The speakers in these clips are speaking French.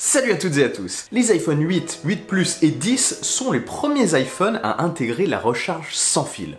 Salut à toutes et à tous. Les iPhone 8, 8 Plus et 10 sont les premiers iPhones à intégrer la recharge sans fil.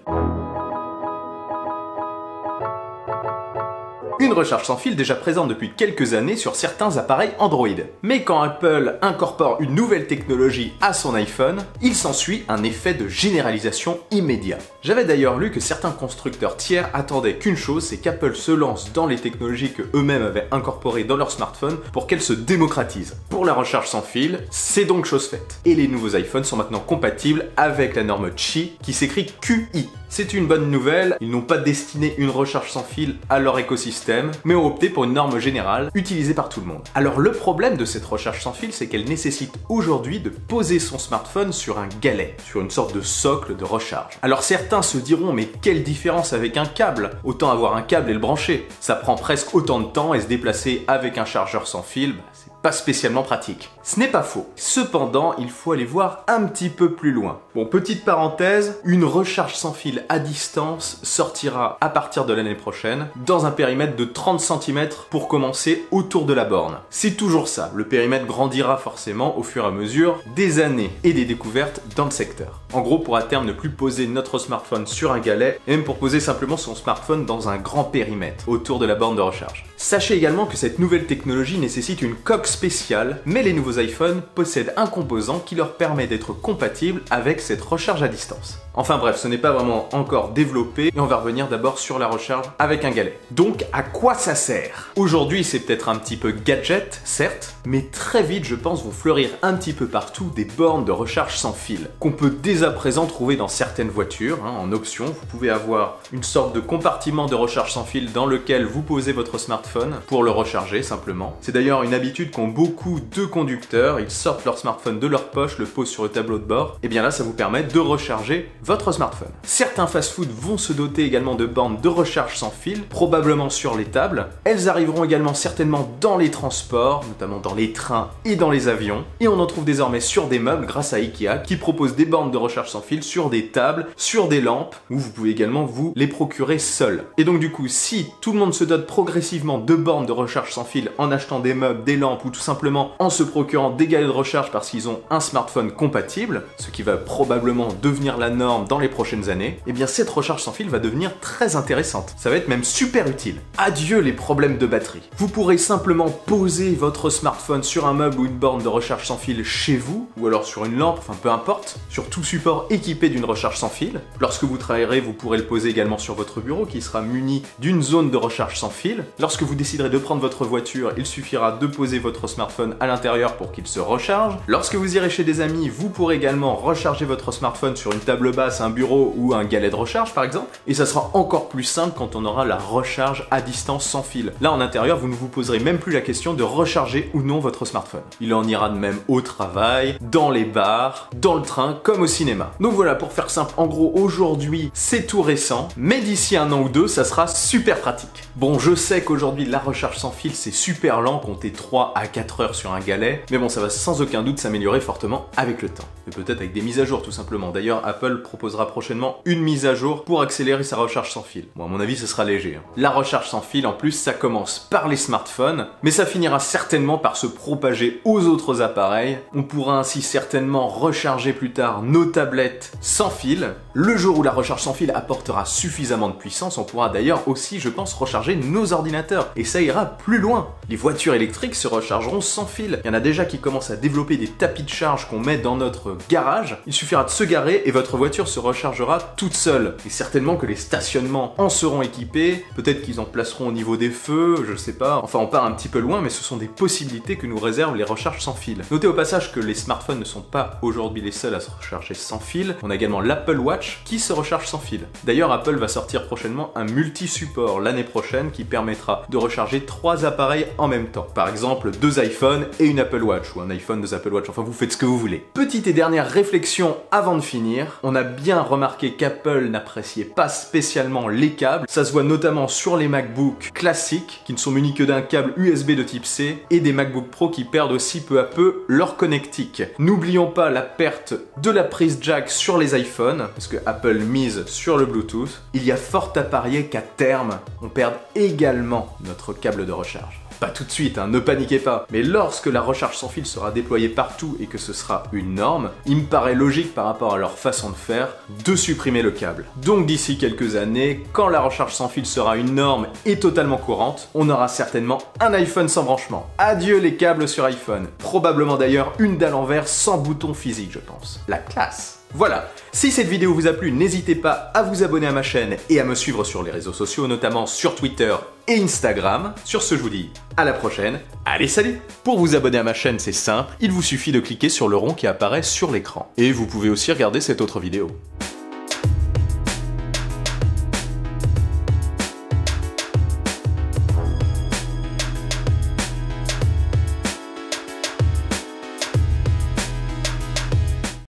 Une recharge sans fil déjà présente depuis quelques années sur certains appareils Android. Mais quand Apple incorpore une nouvelle technologie à son iPhone, il s'ensuit un effet de généralisation immédiat. J'avais d'ailleurs lu que certains constructeurs tiers attendaient qu'une chose, c'est qu'Apple se lance dans les technologies que eux-mêmes avaient incorporées dans leur smartphone pour qu'elles se démocratisent. Pour la recharge sans fil, c'est donc chose faite. Et les nouveaux iPhones sont maintenant compatibles avec la norme Qi qui s'écrit QI. C'est une bonne nouvelle, ils n'ont pas destiné une recharge sans fil à leur écosystème, mais ont opté pour une norme générale utilisée par tout le monde. Alors le problème de cette recharge sans fil, c'est qu'elle nécessite aujourd'hui de poser son smartphone sur un galet, sur une sorte de socle de recharge. Alors certains se diront, mais quelle différence avec un câble? Autant avoir un câble et le brancher. Ça prend presque autant de temps et se déplacer avec un chargeur sans fil, c'est pas spécialement pratique. Ce n'est pas faux. Cependant, il faut aller voir un petit peu plus loin. Bon, petite parenthèse, une recharge sans fil à distance sortira à partir de l'année prochaine dans un périmètre de 30 cm pour commencer autour de la borne. C'est toujours ça, le périmètre grandira forcément au fur et à mesure des années et des découvertes dans le secteur. En gros, pour à terme ne plus poser notre smartphone sur un galet et même pour poser simplement son smartphone dans un grand périmètre autour de la borne de recharge. Sachez également que cette nouvelle technologie nécessite une coque spéciale, mais les nouveaux iPhones possèdent un composant qui leur permet d'être compatible avec cette recharge à distance. Enfin bref, ce n'est pas vraiment encore développé et on va revenir d'abord sur la recharge avec un galet. Donc à quoi ça sert? Aujourd'hui c'est peut-être un petit peu gadget, certes, mais très vite je pense vont fleurir un petit peu partout des bornes de recharge sans fil qu'on peut dès à présent trouver dans certaines voitures. En option, vous pouvez avoir une sorte de compartiment de recharge sans fil dans lequel vous posez votre smartphone pour le recharger simplement. C'est d'ailleurs une habitude qu'ont beaucoup de conducteurs, ils sortent leur smartphone de leur poche, le posent sur le tableau de bord, et bien là ça vous permet de recharger votre smartphone. Certains fast-food vont se doter également de bornes de recharge sans fil, probablement sur les tables. Elles arriveront également certainement dans les transports, notamment dans les trains et dans les avions. Et on en trouve désormais sur des meubles grâce à Ikea qui propose des bornes de recharge sans fil sur des tables, sur des lampes, où vous pouvez également vous les procurer seul. Et donc du coup, si tout le monde se dote progressivement de bornes de recharge sans fil en achetant des meubles, des lampes ou tout simplement en se procurant des galets de recharge parce qu'ils ont un smartphone compatible, ce qui va probablement devenir la norme dans les prochaines années, et bien cette recharge sans fil va devenir très intéressante. Ça va être même super utile. Adieu les problèmes de batterie. Vous pourrez simplement poser votre smartphone sur un meuble ou une borne de recharge sans fil chez vous, ou alors sur une lampe, enfin peu importe, sur tout support équipé d'une recharge sans fil. Lorsque vous travaillerez, vous pourrez le poser également sur votre bureau qui sera muni d'une zone de recharge sans fil. Lorsque vous déciderez de prendre votre voiture, il suffira de poser votre smartphone à l'intérieur pour qu'il se recharge. Lorsque vous irez chez des amis, vous pourrez également recharger votre smartphone sur une table basse, un bureau ou un galet de recharge par exemple. Et ça sera encore plus simple quand on aura la recharge à distance sans fil. Là en intérieur, vous ne vous poserez même plus la question de recharger ou non votre smartphone. Il en ira de même au travail, dans les bars, dans le train, comme au cinéma. Donc voilà, pour faire simple, en gros aujourd'hui c'est tout récent, mais d'ici un an ou deux ça sera super pratique. Bon, je sais qu'aujourd'hui la recharge sans fil c'est super lent, comptez 3 à 4 heures sur un galet, mais bon ça va sans aucun doute s'améliorer fortement avec le temps. Et peut-être avec des mises à jour tout simplement. D'ailleurs Apple proposera prochainement une mise à jour pour accélérer sa recharge sans fil. Bon, à mon avis, ce sera léger. La recharge sans fil, en plus, ça commence par les smartphones, mais ça finira certainement par se propager aux autres appareils. On pourra ainsi certainement recharger plus tard nos tablettes sans fil. Le jour où la recharge sans fil apportera suffisamment de puissance, on pourra d'ailleurs aussi, je pense, recharger nos ordinateurs. Et ça ira plus loin. Les voitures électriques se rechargeront sans fil. Il y en a déjà qui commencent à développer des tapis de charge qu'on met dans notre garage. Il suffira de se garer et votre voiture se rechargera toute seule. Et certainement que les stationnements en seront équipés, peut-être qu'ils en placeront au niveau des feux, je sais pas. Enfin, on part un petit peu loin, mais ce sont des possibilités que nous réservent les recharges sans fil. Notez au passage que les smartphones ne sont pas aujourd'hui les seuls à se recharger sans fil. On a également l'Apple Watch qui se recharge sans fil. D'ailleurs, Apple va sortir prochainement un multi-support l'année prochaine qui permettra de recharger 3 appareils en même temps. Par exemple, 2 iPhones et une Apple Watch, ou un iPhone, 2 Apple Watch, enfin vous faites ce que vous voulez. Petite et dernière réflexion avant de finir, on a bien remarqué qu'Apple n'appréciait pas spécialement les câbles. Ça se voit notamment sur les MacBook classiques qui ne sont munis que d'un câble USB de type C et des MacBook Pro qui perdent aussi peu à peu leur connectique. N'oublions pas la perte de la prise jack sur les iPhones parce que Apple mise sur le Bluetooth. Il y a fort à parier qu'à terme, on perde également notre câble de recharge. Pas tout de suite, ne paniquez pas. Mais lorsque la recharge sans fil sera déployée partout et que ce sera une norme, il me paraît logique par rapport à leur façon de faire, de supprimer le câble. Donc d'ici quelques années, quand la recharge sans fil sera une norme et totalement courante, on aura certainement un iPhone sans branchement. Adieu les câbles sur iPhone. Probablement d'ailleurs une dalle en verre sans bouton physique, je pense. La classe. Voilà, si cette vidéo vous a plu, n'hésitez pas à vous abonner à ma chaîne et à me suivre sur les réseaux sociaux, notamment sur Twitter et Instagram. Sur ce, je vous dis à la prochaine. Allez, salut! Pour vous abonner à ma chaîne, c'est simple, il vous suffit de cliquer sur le rond qui apparaît sur l'écran. Et vous pouvez aussi regarder cette autre vidéo.